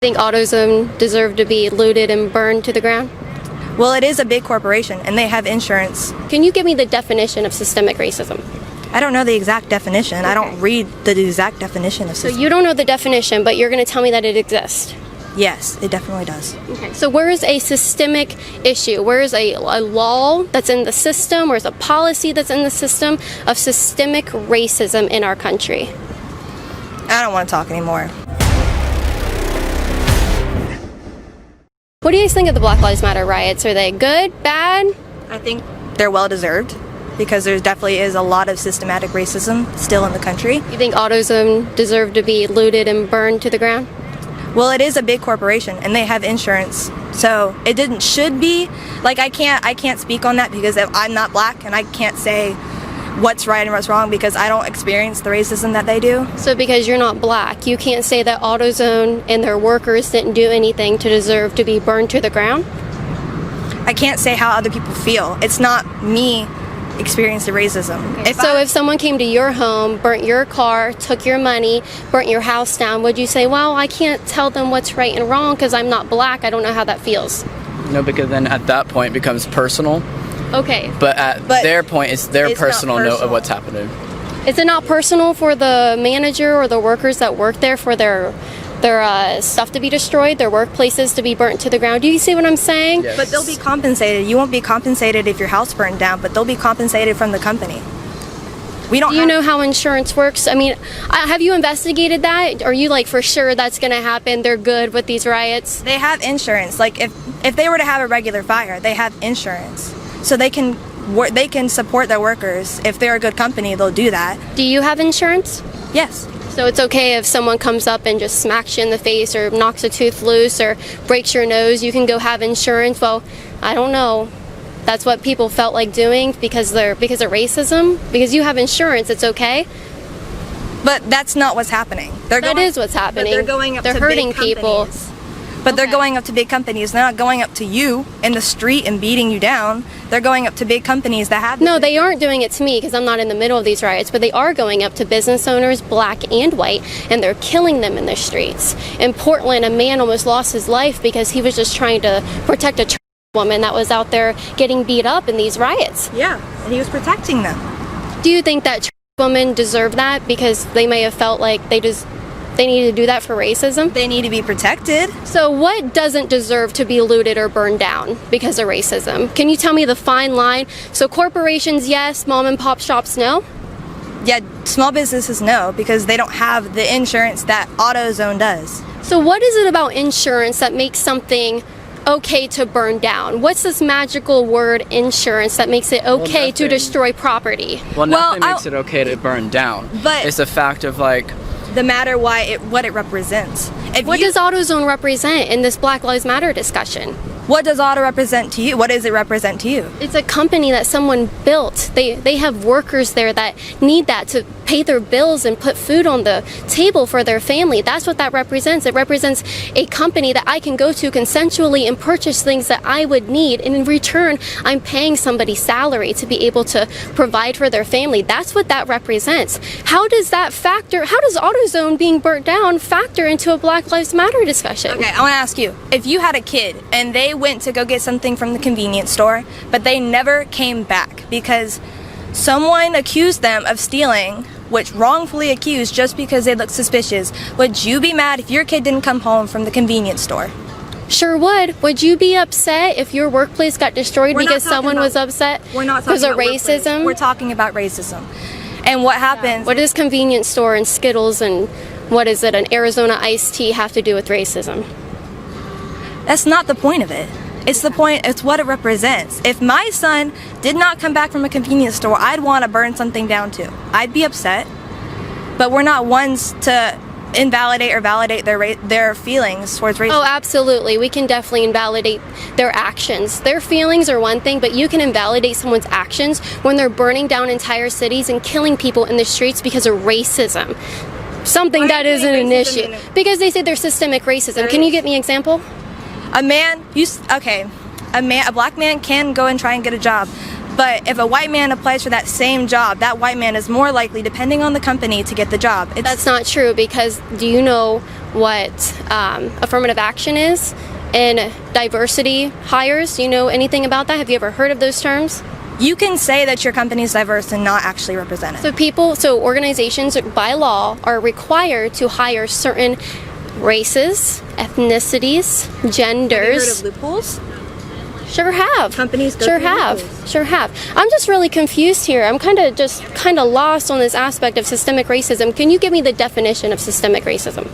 Think AutoZone deserve to be looted and burned to the ground? Well, it is a big corporation, and they have insurance. Can you give me the definition of systemic racism? I don't know the exact definition. Okay. I don't read the exact definition of So system. you don't know the definition, but you're going to tell me that it exists. Yes, it definitely does. Okay. So where is a systemic issue? Where is a law that's in the system? Where's a policy that's in the system of systemic racism in our country? I don't want to talk anymore. What do you guys think of the Black Lives Matter riots? Are they good, bad? I think they're well deserved because there definitely is a lot of systematic racism still in the country. You think AutoZone deserve to be looted and burned to the ground? Well, it is a big corporation, and they have insurance, so it should be. Like, I can't speak on that because I'm not black, and I can't say what's right and what's wrong because I don't experience the racism that they do. So because you're not black, you can't say that AutoZone and their workers didn't do anything to deserve to be burned to the ground? I can't say how other people feel. It's not me experiencing racism. Okay. If someone came to your home, burnt your car, took your money, burnt your house down, would you say, well, I can't tell them what's right and wrong because I'm not black, I don't know how that feels? No, because then at that point it becomes personal. Okay. But at their point, it's their personal note of what's happening. Is it not personal for the manager or the workers that work there for their stuff to be destroyed, their workplaces to be burnt to the ground? Do you see what I'm saying? Yes. But they'll be compensated. You won't be compensated if your house burned down, but they'll be compensated from the company. We don't. Do you know how insurance works? I mean, have you investigated that? Are you like for sure that's going to happen? They're good with these riots? They have insurance. Like if they were to have a regular fire, they have insurance, so they can support their workers. If they're a good company, they'll do that. Do you have insurance? Yes. So it's okay if someone comes up and just smacks you in the face or knocks a tooth loose or breaks your nose, you can go have insurance. Well, I don't know. That's what people felt like doing because of racism. Because you have insurance, it's okay. But that's not what's happening. That is what's happening. They're going up They're to hurting big people. companies. But they're going up to big companies. They're not going up to you in the street and beating you down. They're going up to big companies that have... No, they aren't doing it to me because I'm not in the middle of these riots, but they are going up to business owners, black and white, and they're killing them in the streets. In Portland, a man almost lost his life because he was just trying to protect a woman that was out there getting beat up in these riots. Yeah, and he was protecting them. Do you think that women deserve that because they may have felt like they need to do that for racism? They need to be protected. So what doesn't deserve to be looted or burned down because of racism? Can you tell me the fine line? So corporations, yes. Mom and pop shops, no? Yeah, small businesses, no, because they don't have the insurance that AutoZone does. So what is it about insurance that makes something okay to burn down? What's this magical word insurance that makes it okay to destroy property? Well, nothing makes it okay to burn down. But it's a fact of like... the matter what it represents. What does AutoZone represent in this Black Lives Matter discussion? What does auto represent to you? What does it represent to you? It's a company that someone built. They have workers there that need that to pay their bills and put food on the table for their family. That's what that represents. It represents a company that I can go to consensually and purchase things that I would need, and in return I'm paying somebody's salary to be able to provide for their family. That's what that represents. How does AutoZone being burnt down factor into a Black Lives Matter discussion? Okay, I want to ask you, if you had a kid and they went to go get something from the convenience store, but they never came back because someone accused them of stealing, which wrongfully accused just because they looked suspicious, would you be mad if your kid didn't come home from the convenience store? Sure would. Would you be upset if your workplace got destroyed because someone was upset because of racism? We're talking about racism. And what happens... What does convenience store and Skittles and what is it, an Arizona iced tea have to do with racism? That's not the point of it. It's the point, it's what it represents. If my son did not come back from a convenience store, I'd want to burn something down too. I'd be upset. But we're not ones to invalidate or validate their feelings towards racism. Oh, absolutely. We can definitely invalidate their actions. Their feelings are one thing, but you can invalidate someone's actions when they're burning down entire cities and killing people in the streets because of racism. Something that isn't an issue. Because they say there's systemic racism. Can you give me an example? A black man can go and try and get a job, But if a white man applies for that same job, that white man is more likely, depending on the company, to get the job. That's not true, because do you know what affirmative action is and diversity hires? Do you know anything about that? Have you ever heard of those terms? You can say that your company is diverse and not actually represented. So organizations by law are required to hire certain races, ethnicities, genders. Have you heard of loopholes? Sure have. Companies go sure through have. loopholes. Sure have. I'm just really confused here. I'm kind of lost on this aspect of systemic racism. Can you give me the definition of systemic racism?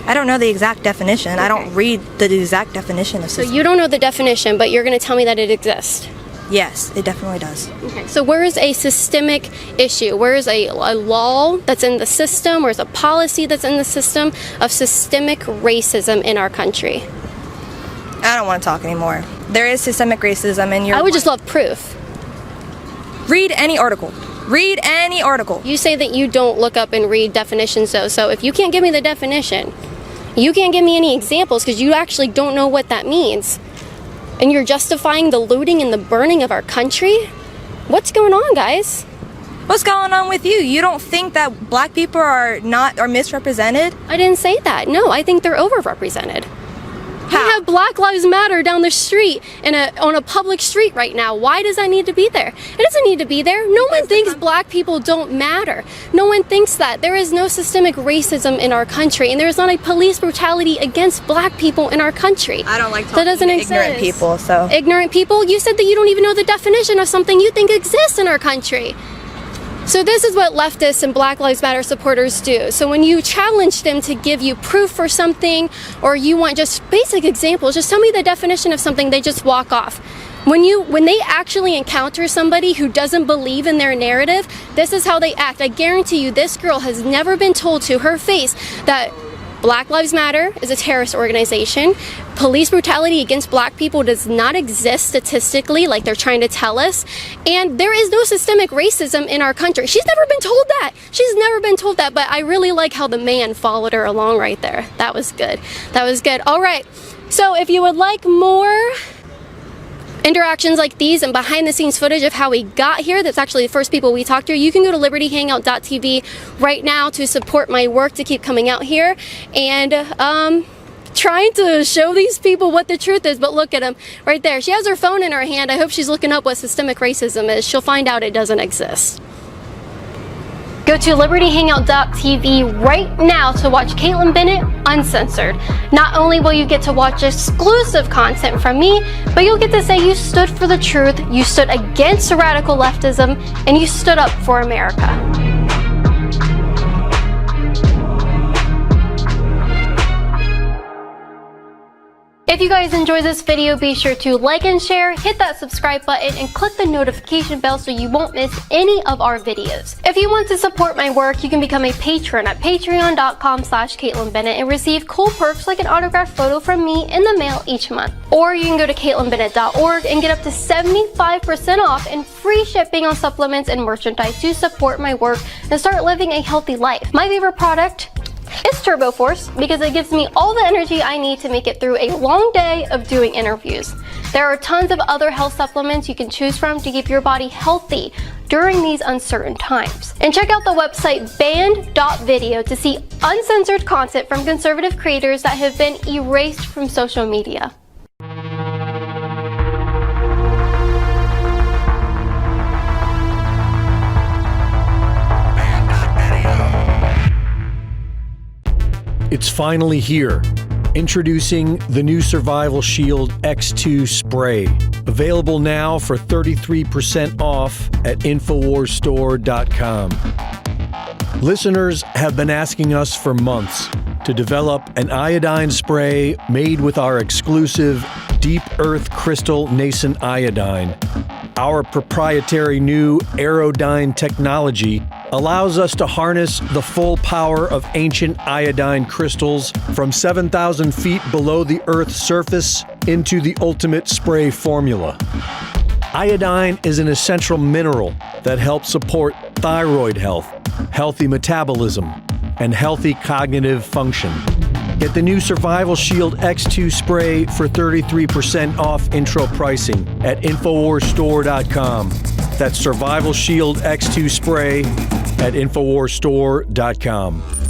I don't know the exact definition. Okay. I don't read the exact definition of So systemic. you don't know the definition, but you're going to tell me that it exists. Yes, it definitely does. Okay. So where is a systemic issue? Where is a law that's in the system? Where's a policy that's in the system of systemic racism in our country? I don't want to talk anymore. There is systemic racism, and I would just love proof. read any article. Read any article. You say that you don't look up and read definitions, though. So if you can't give me the definition, you can't give me any examples because you actually don't know what that means. And you're justifying the looting and the burning of our country? What's going on, guys? What's going on with you? You don't think that black people are misrepresented? I didn't say that. No, I think they're overrepresented. We How? have Black Lives Matter down the street on a public street right now. Why does that need to be there? It doesn't need to be there. No one thinks black people don't matter. No one thinks that. There is no systemic racism in our country, and there is not a police brutality against black people in our country. I don't like that talking doesn't to exist. ignorant people, so. Ignorant people? You said that you don't even know the definition of something you think exists in our country. So this is what leftists and Black Lives Matter supporters do. So when you challenge them to give you proof for something, or you want just basic examples, just tell me the definition of something, they just walk off. When they actually encounter somebody who doesn't believe in their narrative, this is how they act. I guarantee you this girl has never been told to her face that Black Lives Matter is a terrorist organization. Police brutality against black people does not exist statistically like they're trying to tell us. And there is no systemic racism in our country. She's never been told that. She's never been told that, but I really like how the man followed her along right there. That was good. That was good. All right. So if you would like more interactions like these and behind the scenes footage of how we got here, that's actually the first people we talked to, you can go to libertyhangout.tv right now to support my work to keep coming out here and trying to show these people what the truth is. But look at them right there. She has her phone in her hand. I hope she's looking up what systemic racism is. She'll find out it doesn't exist. Go to libertyhangout.tv right now to watch Caitlin Bennett Uncensored. Not only will you get to watch exclusive content from me, but you'll get to say you stood for the truth, you stood against radical leftism, and you stood up for America. If you guys enjoyed this video, be sure to like and share, hit that subscribe button, and click the notification bell so you won't miss any of our videos. If you want to support my work, you can become a patron at patreon.com/Caitlin Bennett and receive cool perks like an autographed photo from me in the mail each month. Or you can go to CaitlinBennett.org and get up to 75% off and free shipping on supplements and merchandise to support my work and start living a healthy life. My favorite product is Turbo Force because it gives me all the energy I need to make it through a long day of doing interviews. There are tons of other health supplements you can choose from to keep your body healthy during these uncertain times. And check out the website banned.video to see uncensored content from conservative creators that have been erased from social media. It's finally here. Introducing the new Survival Shield X2 spray. Available now for 33% off at InfoWarsStore.com. Listeners have been asking us for months to develop an iodine spray made with our exclusive Deep Earth Crystal Nascent Iodine. Our proprietary new Aerodyne technology allows us to harness the full power of ancient iodine crystals from 7,000 feet below the Earth's surface into the ultimate spray formula. Iodine is an essential mineral that helps support thyroid health, healthy metabolism, and healthy cognitive function. Get the new Survival Shield X2 spray for 33% off intro pricing at InfoWarsStore.com. That's Survival Shield X2 spray at InfoWarsStore.com.